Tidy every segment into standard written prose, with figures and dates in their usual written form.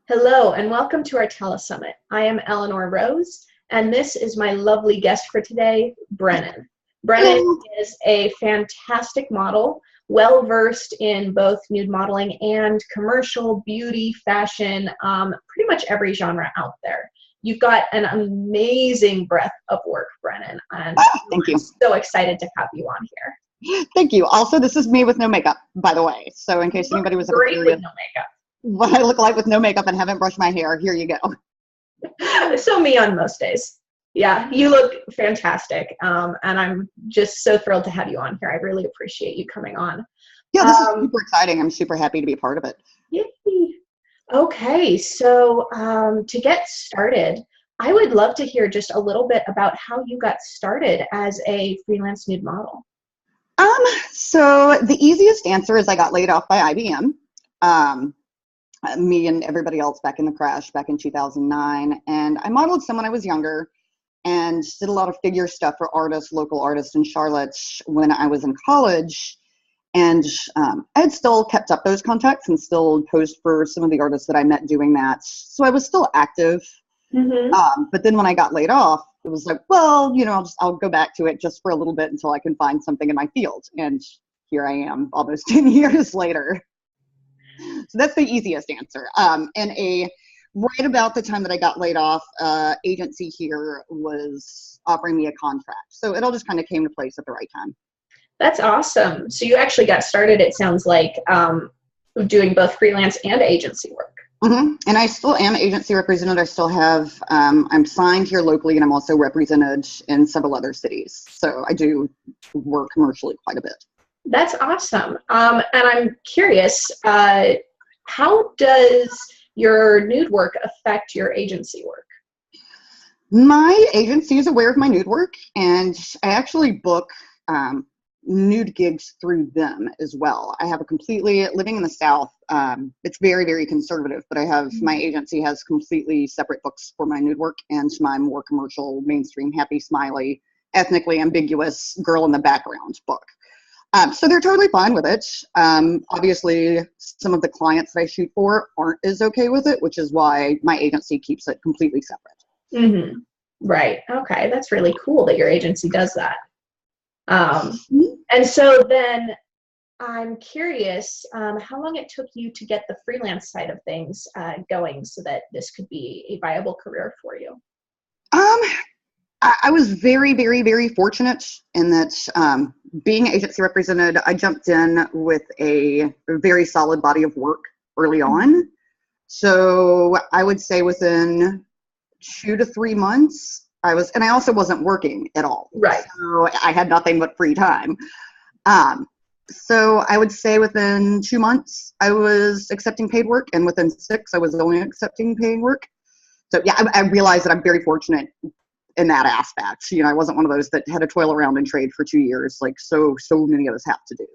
Hello and welcome to our telesummit. I am Eleanor Rose, and this is my lovely guest for today, Brennan. Brennan Hello. is a fantastic model, well-versed in both nude modeling and commercial, beauty, fashion, pretty much every genre out there. You've got an amazing breadth of work, Brennan, and Thank I'm you. so excited to have you on here. Thank you. Also, this is me with no makeup, by the way. So in case You look anybody was ever great with curious no makeup. what I look like with no makeup and haven't brushed my hair, here you go. So me on most days. Yeah, you look fantastic. And I'm just so thrilled to have you on here. I really appreciate you coming on. Yeah, this is super exciting. I'm super happy to be a part of it. Yay. Okay, so to get started, I would love to hear just a little bit about how you got started as a freelance nude model. So the easiest answer is I got laid off by IBM. Me and everybody else back in the crash back in 2009. And I modeled some when I was younger and did a lot of figure stuff for artists, local artists in Charlotte when I was in college. And I had still kept up those contacts and still posed for some of the artists that I met doing that. So I was still active. But then when I got laid off, it was like, well, I'll go back to it just for a little bit until I can find something in my field. And here I am almost 10 years later. So that's the easiest answer. Right about the time that I got laid off, agency here was offering me a contract. So it all just kind of came to place at the right time. That's awesome. So you actually got started, it sounds like, doing both freelance and agency work. Mm-hmm. And I still am agency represented. I still have, I'm signed here locally, and I'm also represented in several other cities. So I do work commercially quite a bit. That's awesome. And I'm curious, how does your nude work affect your agency work? My agency is aware of my nude work, and I actually book nude gigs through them as well. I have living in the South, it's very, very conservative, but my agency has completely separate books for my nude work and my more commercial, mainstream, happy, smiley, ethnically ambiguous girl in the background book. So they're totally fine with it. Obviously, some of the clients that I shoot for aren't as okay with it, which is why my agency keeps it completely separate. Mm-hmm. Right. Okay. That's really cool that your agency does that. And so then I'm curious how long it took you to get the freelance side of things going so that this could be a viable career for you. I was very, very, very fortunate in that being agency represented, I jumped in with a very solid body of work early on. So I would say within 2 to 3 months, and I also wasn't working at all. Right. So I had nothing but free time. So I would say within 2 months, I was accepting paid work, and within 6, I was only accepting paid work. So yeah, I realized that I'm very fortunate in that aspect. I wasn't one of those that had to toil around and trade for 2 years like so many of us have to do.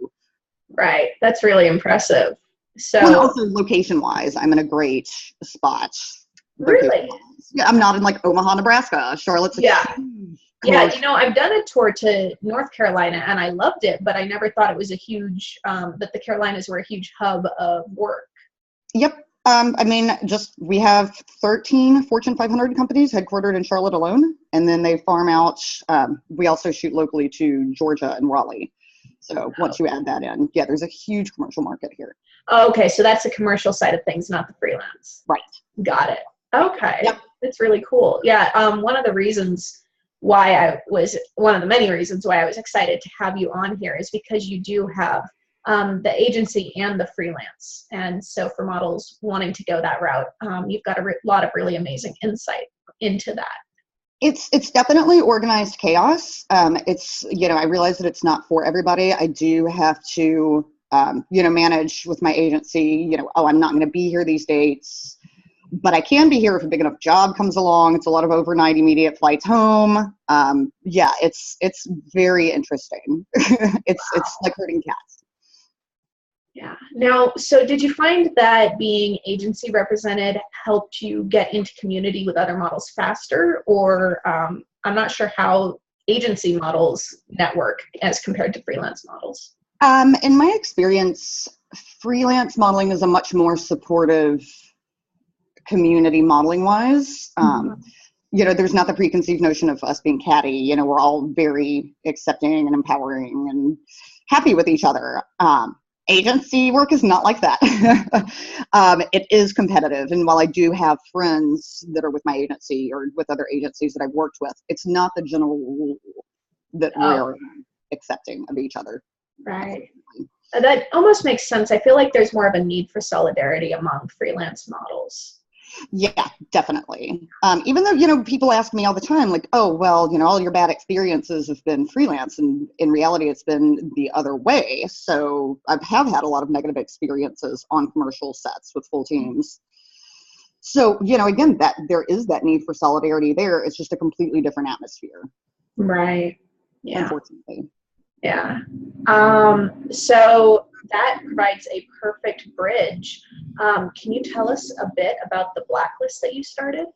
Right. That's really impressive. So and also location-wise, I'm in a great spot. Really? Yeah, I'm not in like Omaha, Nebraska. Charlotte's yeah. I've done a tour to North Carolina and I loved it, but I never thought it was a huge, that the Carolinas were a huge hub of work. Yep. We have 13 Fortune 500 companies headquartered in Charlotte alone, and then they farm out. We also shoot locally to Georgia and Raleigh. So once you add that in, yeah, there's a huge commercial market here. Oh, okay, so that's the commercial side of things, not the freelance. Right. Got it. Okay. Yep. That's really cool. Yeah. One of the many reasons why I was excited to have you on here is because you do have the agency and the freelance. And so for models wanting to go that route, you've got a lot of really amazing insight into that. It's definitely organized chaos. I realize that it's not for everybody. I do have to, manage with my agency, I'm not going to be here these dates, but I can be here if a big enough job comes along. It's a lot of overnight immediate flights home. It's very interesting. It's like herding cats. Yeah. Now, so did you find that being agency represented helped you get into community with other models faster? Or I'm not sure how agency models network as compared to freelance models. In my experience, freelance modeling is a much more supportive community modeling wise. You know, there's not the preconceived notion of us being catty. You know, we're all very accepting and empowering and happy with each other. Agency work is not like that. It is competitive. And while I do have friends that are with my agency or with other agencies that I've worked with, it's not the general rule that we're accepting of each other. Right. That almost makes sense. I feel like there's more of a need for solidarity among freelance models. Yeah, definitely. Even though, you know, people ask me all the time, like, oh, well, you know, all your bad experiences have been freelance. And in reality, it's been the other way. So I have had a lot of negative experiences on commercial sets with full teams. So, you know, again, that there is that need for solidarity there. It's just a completely different atmosphere. Right. Yeah. Unfortunately. Yeah. So that provides a perfect bridge. Can you tell us a bit about the Blacklist that you started?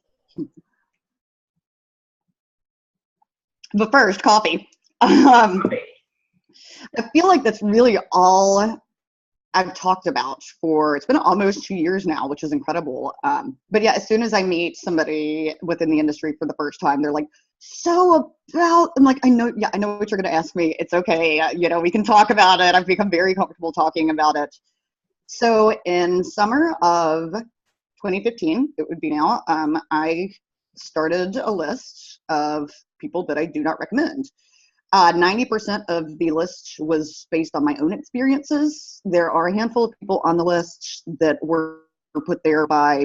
But first, coffee. I feel like that's really all I've talked about it's been almost 2 years now, which is incredible. But yeah, as soon as I meet somebody within the industry for the first time, they're like, I'm like, I know what you're going to ask me. It's okay. You know, we can talk about it. I've become very comfortable talking about it. So in summer of 2015, it would be now, I started a list of people that I do not recommend. 90% of the list was based on my own experiences. There are a handful of people on the list that were put there by,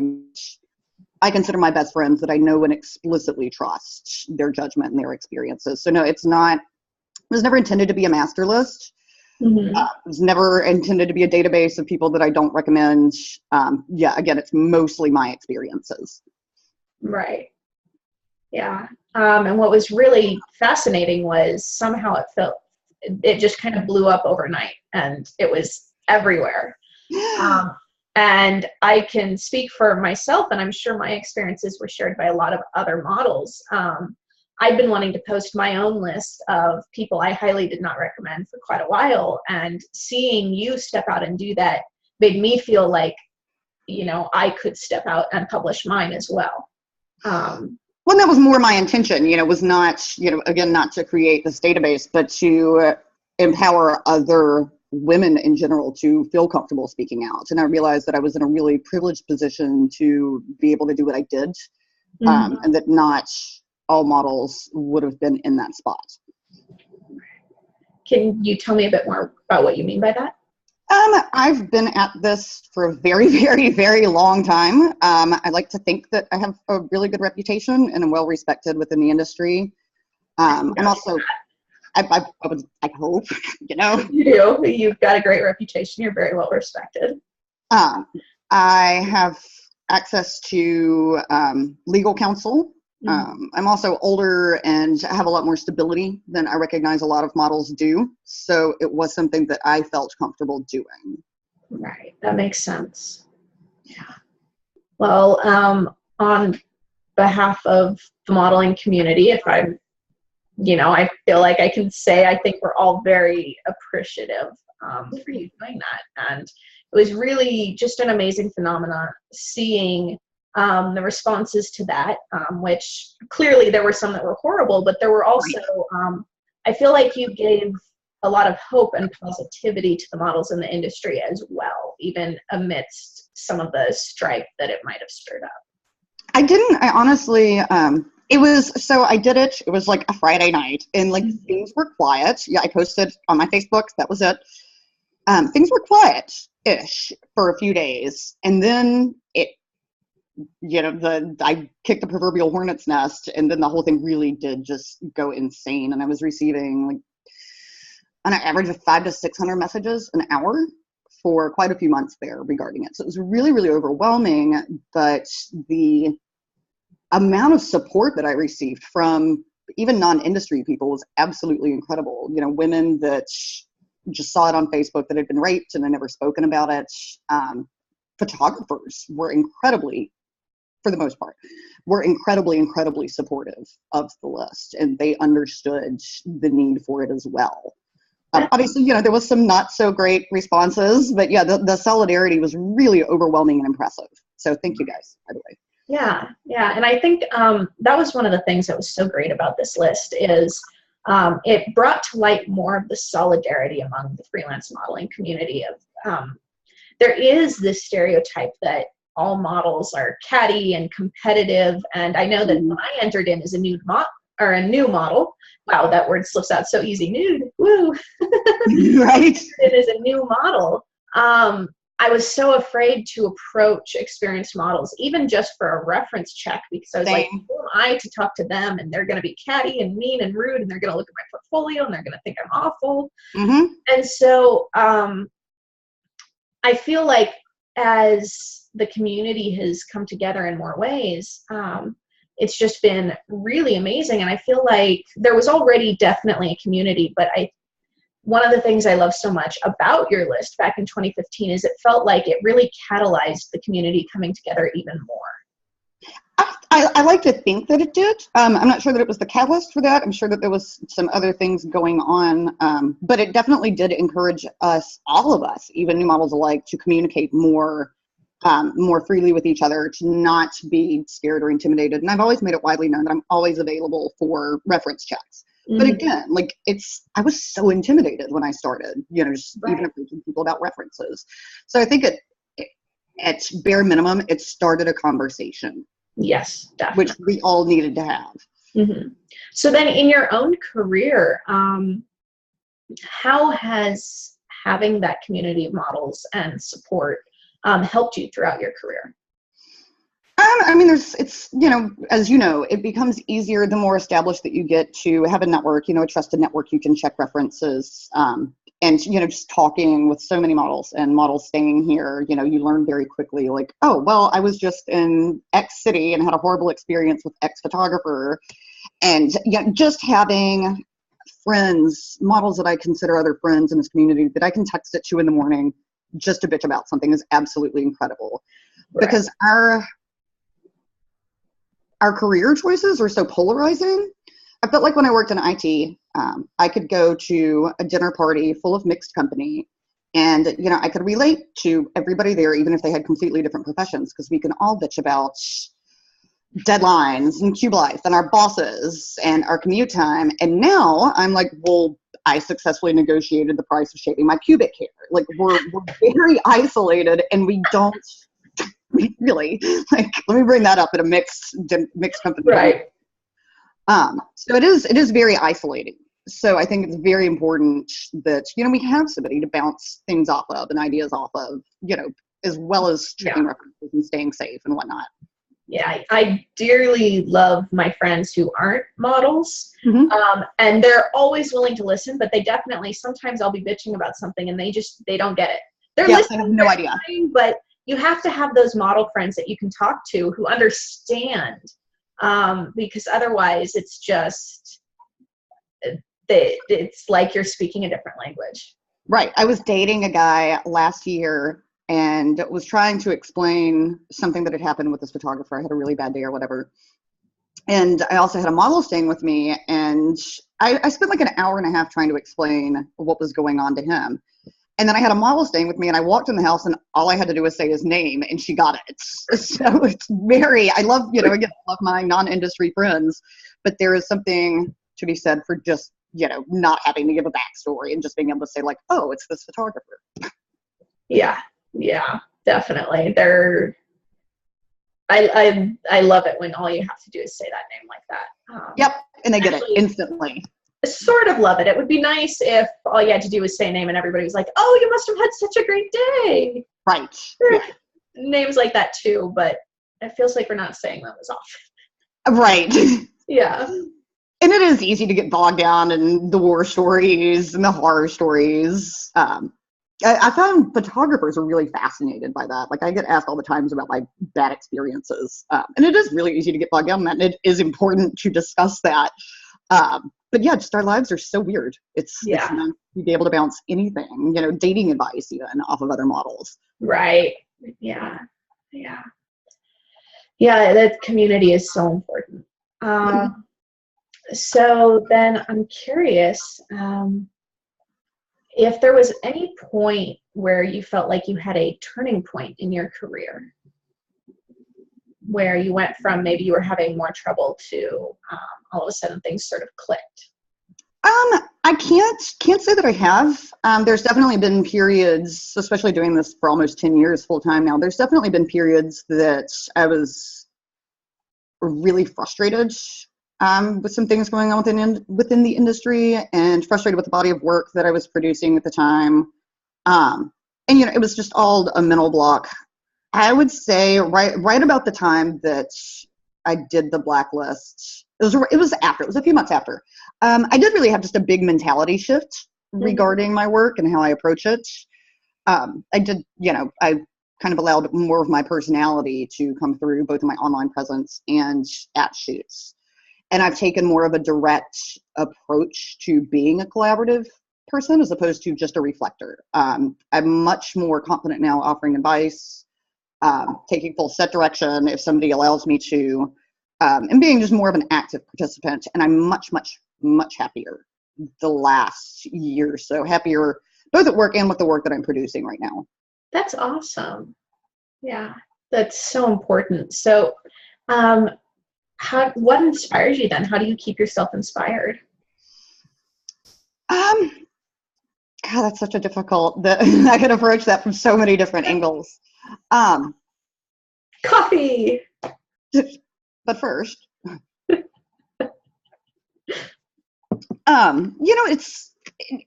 I consider my best friends that I know and explicitly trust their judgment and their experiences. So no, it was never intended to be a master list. Mm-hmm. It was never intended to be a database of people that I don't recommend. Yeah, again, it's mostly my experiences. Right. Yeah. And what was really fascinating was somehow it just kind of blew up overnight and it was everywhere. And I can speak for myself, and I'm sure my experiences were shared by a lot of other models. I've been wanting to post my own list of people I highly did not recommend for quite a while, and seeing you step out and do that made me feel like, you know, I could step out and publish mine as well. Well, that was more my intention, you know, was not, you know, again, not to create this database, but to empower other women in general to feel comfortable speaking out. And I realized that I was in a really privileged position to be able to do what I did, and that not all models would have been in that spot. Can you tell me a bit more about what you mean by that? I've been at this for a very, very, very long time. I like to think that I have a really good reputation and I'm well respected within the industry. And also, I hope, you know. You do. You've got a great reputation. You're very well respected. I have access to legal counsel. I'm also older and have a lot more stability than I recognize a lot of models do. So it was something that I felt comfortable doing. Right. That makes sense. Yeah. Well, on behalf of the modeling community, if I'm, you know, I feel like I can say I think we're all very appreciative for you doing that. And it was really just an amazing phenomenon seeing the responses to that, which clearly there were some that were horrible, but there were also, I feel like you gave a lot of hope and positivity to the models in the industry as well, even amidst some of the strife that it might have stirred up. I honestly, I did it. It was like a Friday night and like things were quiet. Yeah, I posted on my Facebook. That was it. Things were quiet-ish for a few days. And then I kicked the proverbial hornet's nest, and then the whole thing really did just go insane. And I was receiving like on an average of 500 to 600 messages an hour for quite a few months there regarding it. So it was really, really overwhelming, but the amount of support that I received from even non-industry people was absolutely incredible. You know, women that just saw it on Facebook that had been raped and had never spoken about it. Photographers were incredibly, for the most part, were incredibly supportive of the list, and they understood the need for it as well. Obviously, you know, there was some not so great responses, but yeah, the solidarity was really overwhelming and impressive. So thank you guys, by the way. Yeah, yeah. And I think that was one of the things that was so great about this list is it brought to light more of the solidarity among the freelance modeling community of there is this stereotype that all models are catty and competitive. And I know that when I entered in as a new model, wow, that word slips out so easy, nude, woo. Right. It is a new model. I was so afraid to approach experienced models, even just for a reference check, because I was like, who am I to talk to them? And they're going to be catty and mean and rude, and they're going to look at my portfolio, and they're going to think I'm awful. And so I feel like as the community has come together in more ways, it's just been really amazing. And I feel like there was already definitely a community, but one of the things I love so much about your list back in 2015 is it felt like it really catalyzed the community coming together even more. I like to think that it did. I'm not sure that it was the catalyst for that. I'm sure that there was some other things going on, but it definitely did encourage us, all of us, even new models alike, to communicate more freely with each other, to not be scared or intimidated. And I've always made it widely known that I'm always available for reference checks. But again, like I was so intimidated when I started, just even approaching people about references. So I think at bare minimum, it started a conversation. Yes, definitely. Which we all needed to have. So then in your own career, how has having that community of models and support helped you throughout your career? I mean, as you know, it becomes easier the more established that you get to have a network, a trusted network you can check references. And, just talking with so many models and models staying here, you learn very quickly, like, oh, well, I was just in X city and had a horrible experience with X photographer. And just having friends, models that I consider other friends in this community that I can text at 2 in the morning just to bitch about something is absolutely incredible. Because our career choices are so polarizing. I felt like when I worked in IT, I could go to a dinner party full of mixed company and, I could relate to everybody there, even if they had completely different professions, because we can all bitch about deadlines and cube life and our bosses and our commute time. And now I'm like, well, I successfully negotiated the price of shaving my pubic hair. Like we're very isolated and we don't really, like, let me bring that up at a mixed company. Right. So it is very isolating. So I think it's very important that, we have somebody to bounce things off of and ideas off of, as well as checking references and staying safe and whatnot. Yeah, I dearly love my friends who aren't models, and they're always willing to listen, but they definitely, sometimes I'll be bitching about something and they don't get it. They're listening, they have no idea. But you have to have those model friends that you can talk to who understand, because otherwise it's just, it's like you're speaking a different language. Right. I was dating a guy last year and was trying to explain something that had happened with this photographer. I had a really bad day or whatever. And I also had a model staying with me, and I spent like an hour and a half trying to explain what was going on to him. And then I had a model staying with me, and I walked in the house, and all I had to do was say his name, and she got it. So it's I love, again, I love my non-industry friends, but there is something to be said for just, not having to give a backstory and just being able to say, like, oh, it's this photographer. Yeah, definitely. I love it when all you have to do is say that name like that. Yep, and they get it instantly. I sort of love it. It would be nice if all you had to do was say a name and everybody was like, oh, you must have had such a great day. Right. Yeah. Names like that too, but it feels like we're not saying them as often. Right. Yeah. And it is easy to get bogged down in the war stories and the horror stories. I found photographers are really fascinated by that. Like I get asked all the times about my bad experiences. And it is really easy to get bogged down in that. And it is important to discuss that. But yeah, just our lives are so weird. It's nice to be able to bounce anything, dating advice even off of other models. Right. Yeah. That community is so important. So then I'm curious, if there was any point where you felt like you had a turning point in your career. where you went from maybe you were having more trouble to all of a sudden things sort of clicked? I can't say that I have. There's definitely been periods, especially doing this for almost 10 years full time now. There's definitely been periods that I was really frustrated with some things going on within the industry, and frustrated with the body of work that I was producing at the time. And it was just all a mental block. I would say right about the time that I did the Blacklist, it was a few months after. I did really have just a big mentality shift regarding my work and how I approach it. I kind of allowed more of my personality to come through both in my online presence and at shoots. And I've taken more of a direct approach to being a collaborative person as opposed to just a reflector. I'm much more confident now offering advice, taking full set direction if somebody allows me to, and being just more of an active participant. And I'm much, much, much happier the last year or so, happier both at work and with the work that I'm producing right now. That's awesome. Yeah, that's so important. So what inspires you then? How do you keep yourself inspired? God, that's such a difficult, I could approach that from so many different angles. Coffee! But first, it's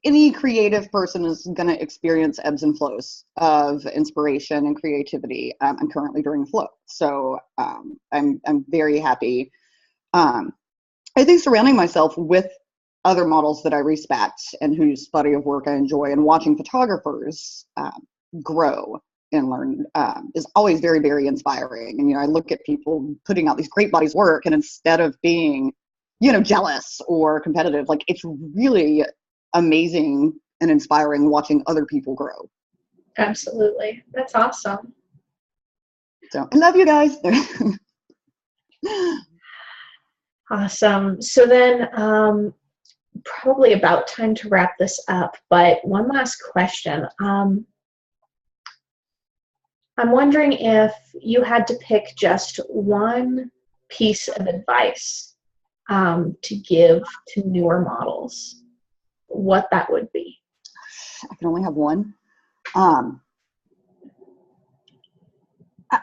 any creative person is going to experience ebbs and flows of inspiration and creativity. I'm currently during flow, so I'm very happy. I think surrounding myself with other models that I respect and whose body of work I enjoy, and watching photographers grow and learn is always very, very inspiring. And I look at people putting out these great bodies of work, and instead of being jealous or competitive, like, it's really amazing and inspiring watching other people grow. Absolutely. That's awesome. So I love you guys. Awesome. So then probably about time to wrap this up, but one last question. I'm wondering if you had to pick just one piece of advice to give to newer models, what that would be. I can only have one.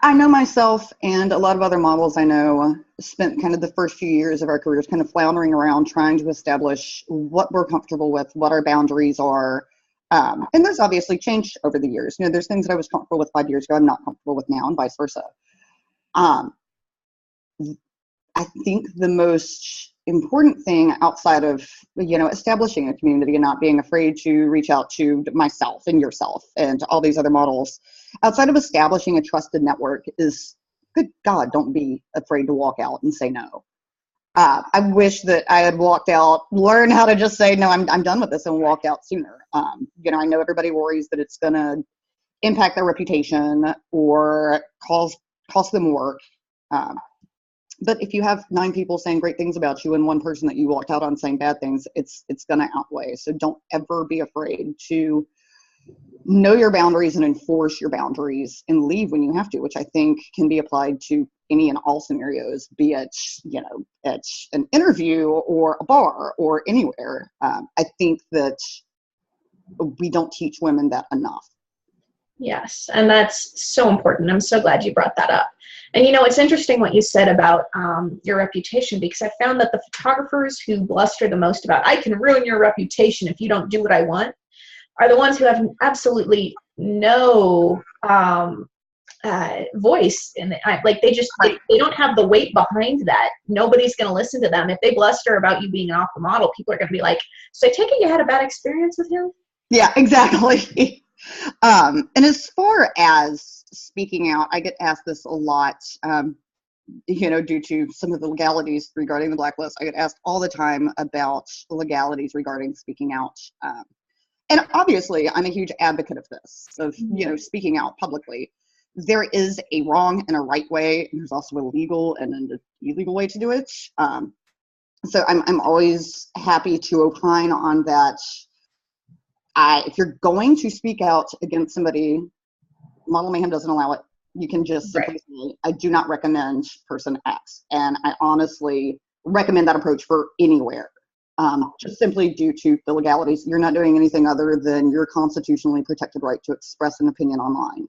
I know myself and a lot of other models I know spent kind of the first few years of our careers kind of floundering around trying to establish what we're comfortable with, what our boundaries are. And there's obviously changed over the years. There's things that I was comfortable with 5 years ago I'm not comfortable with now, and vice versa. I think the most important thing outside of, establishing a community and not being afraid to reach out to myself and yourself and all these other models, outside of establishing a trusted network, is, good God, don't be afraid to walk out and say no. I wish that I had walked out, learned how to just say, no, I'm done with this, and walked out sooner. I know everybody worries that it's going to impact their reputation or cost them work. But if you have 9 people saying great things about you and one person that you walked out on saying bad things, it's going to outweigh. So don't ever be afraid to know your boundaries and enforce your boundaries, and leave when you have to, which I think can be applied to any and all scenarios, be it, at an interview or a bar or anywhere. I think that we don't teach women that enough. Yes, and that's so important. I'm so glad you brought that up. And it's interesting what you said about your reputation, because I found that the photographers who bluster the most about, I can ruin your reputation if you don't do what I want, are the ones who have absolutely no voice in it. Like, they don't have the weight behind that. Nobody's going to listen to them. If they bluster about you being an off the model, people are going to be like, so I take it you had a bad experience with him? Yeah, exactly. And as far as speaking out, I get asked this a lot, due to some of the legalities regarding the Blacklist. I get asked all the time about legalities regarding speaking out. And obviously, I'm a huge advocate of this, of, speaking out publicly. There is a wrong and a right way, and there's also a legal and an illegal way to do it. So I'm always happy to opine on that. If you're going to speak out against somebody, Model Mayhem doesn't allow it. You can just simply say, I do not recommend person X. And I honestly recommend that approach for anywhere. Just simply due to the legalities. You're not doing anything other than your constitutionally protected right to express an opinion online.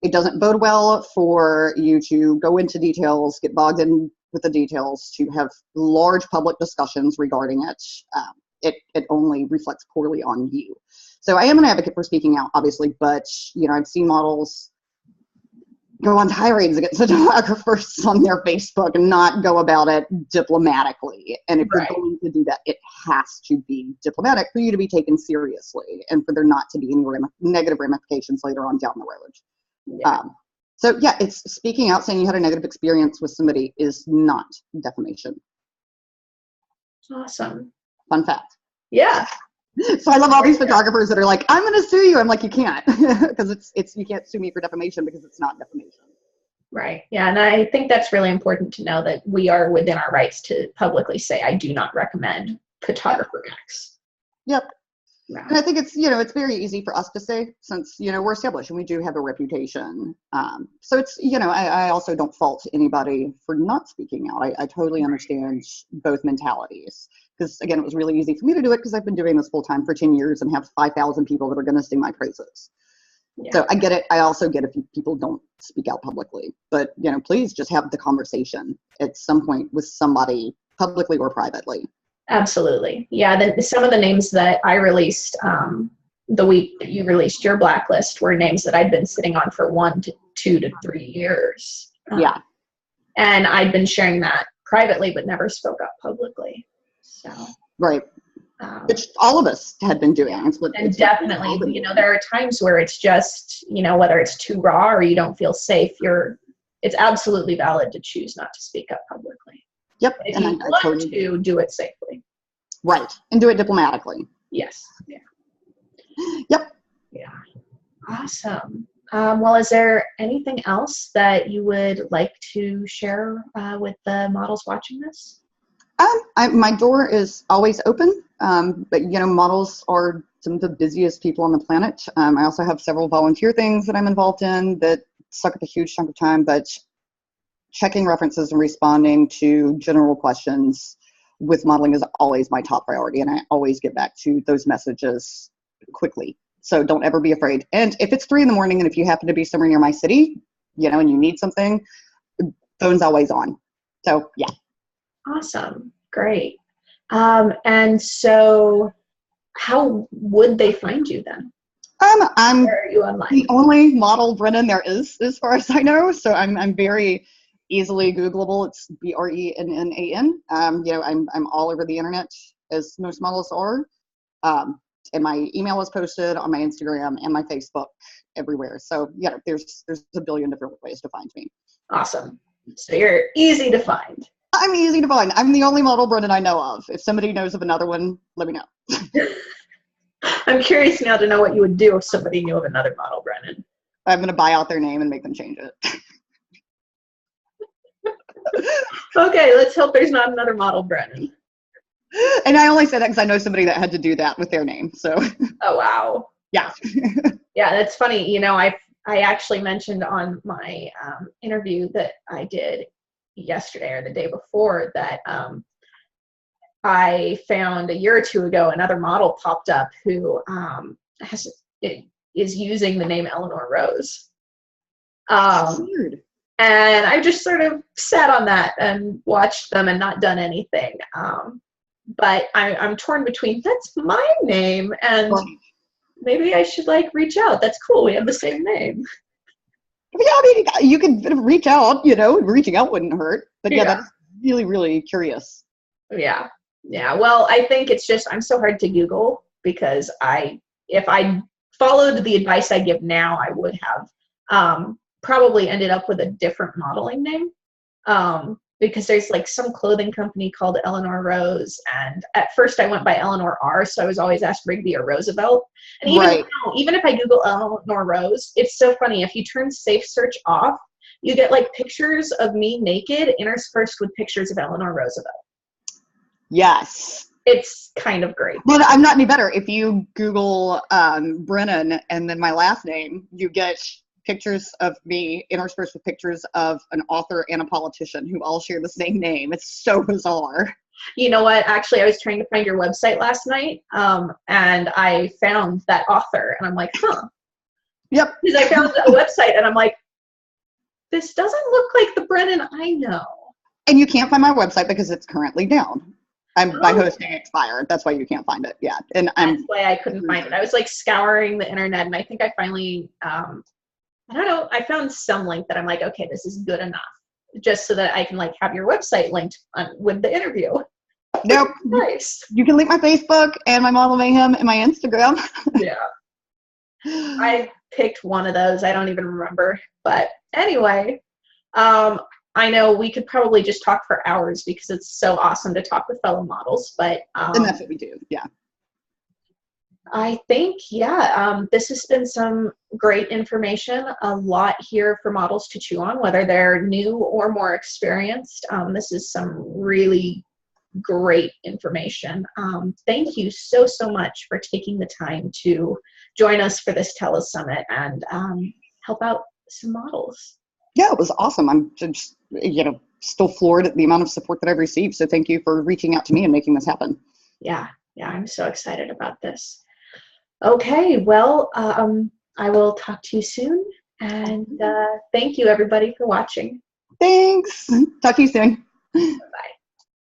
It doesn't bode well for you to go into details, get bogged in with the details, to have large public discussions regarding it. It only reflects poorly on you. So I am an advocate for speaking out, obviously, but I've seen models go on tirades against photographers on their Facebook and not go about it diplomatically. And if you're going to do that, it has to be diplomatic for you to be taken seriously and for there not to be any negative ramifications later on down the road. Yeah. So yeah, it's speaking out, saying you had a negative experience with somebody is not defamation. Awesome. Fun fact. Yeah. So I love all these photographers that are like, I'm going to sue you. I'm like, you can't, because it's you can't sue me for defamation because it's not defamation. Right. Yeah. And I think that's really important to know that we are within our rights to publicly say, I do not recommend photographer X. Yep. Yeah. And I think it's, it's very easy for us to say since, we're established and we do have a reputation. So it's, I also don't fault anybody for not speaking out. I totally understand both mentalities. Because again, it was really easy for me to do it because I've been doing this full time for 10 years and have 5,000 people that are going to sing my praises. Yeah. So I get it. I also get if people don't speak out publicly, but please just have the conversation at some point with somebody publicly or privately. Absolutely. Yeah. Some of the names that I released the week that you released your Blacklist were names that I'd been sitting on for 1 to 2 to 3 years. Yeah. And I'd been sharing that privately, but never spoke up publicly. So. Right. Which all of us had been doing. And definitely, there are times where it's just, whether it's too raw or you don't feel safe, it's absolutely valid to choose not to speak up publicly. Yep. If and you want to, do it safely. Right. And do it diplomatically. Yes. Yeah. Yep. Yeah. Awesome. Well, is there anything else that you would like to share with the models watching this? My door is always open, but models are some of the busiest people on the planet. I also have several volunteer things that I'm involved in that suck up a huge chunk of time, but checking references and responding to general questions with modeling is always my top priority, and I always get back to those messages quickly. So don't ever be afraid. And if it's 3 a.m. and if you happen to be somewhere near my city, and you need something, phone's always on. So yeah. Awesome. Great. And so how would they find you then? I'm Where are you online? the only model Brennan there is, as far as I know. So I'm very easily Googleable. It's Brennan. I'm all over the internet, as most models are. And my email is posted on my Instagram and my Facebook, everywhere. So yeah, there's a billion different ways to find me. Awesome. So you're easy to find. I'm easy to find. I'm the only model Brennan I know of. If somebody knows of another one, let me know. I'm curious now to know what you would do if somebody knew of another model Brennan. I'm going to buy out their name and make them change it. Okay, let's hope there's not another model Brennan. And I only say that because I know somebody that had to do that with their name. So. Oh, wow. Yeah. Yeah, that's funny. I actually mentioned on my interview that I did yesterday or the day before that I found a year or two ago another model popped up who is using the name Eleanor Rose. Weird. And I just sort of sat on that and watched them and not done anything. But I'm torn between that's my name and maybe I should reach out. That's cool. We have the same name. Yeah, I mean, you could reach out, reaching out wouldn't hurt. But yeah, that's really, really curious. Yeah. Yeah. Well, I think it's just, I'm so hard to Google because if I followed the advice I give now, I would have probably ended up with a different modeling name. Because there's some clothing company called Eleanor Rose. And at first I went by Eleanor R. So I was always asked Rigby or Roosevelt. And even if I Google Eleanor Rose, it's so funny. If you turn safe search off, you get pictures of me naked interspersed with pictures of Eleanor Roosevelt. Yes. It's kind of great. But I'm not any better. If you Google Brennan and then my last name, you get pictures of me interspersed with pictures of an author and a politician who all share the same name. It's so bizarre. You know what? Actually, I was trying to find your website last night, and I found that author, and I'm like, huh. Yep. Because I found a website, and I'm like, this doesn't look like the Brennan I know. And you can't find my website because it's currently down. My hosting expired. That's why you can't find it. Yeah. And that's why I couldn't find it. I was like scouring the internet, and I think I finally, I don't know, I found some link that I'm like, okay, this is good enough, just so that I can like have your website linked with the interview. Nope. Nice. You can link my Facebook and my Model Mayhem and my Instagram. Yeah. I picked one of those. I don't even remember. But anyway, I know we could probably just talk for hours because it's so awesome to talk with fellow models, but and that's what we do. Yeah. I think, yeah, this has been some great information, a lot here for models to chew on, whether they're new or more experienced. This is some really great information. Thank you so, so much for taking the time to join us for this telesummit and help out some models. Yeah, it was awesome. I'm just, still floored at the amount of support that I've received. So thank you for reaching out to me and making this happen. Yeah, I'm so excited about this. Okay, well, I will talk to you soon. And thank you, everybody, for watching. Thanks. Talk to you soon.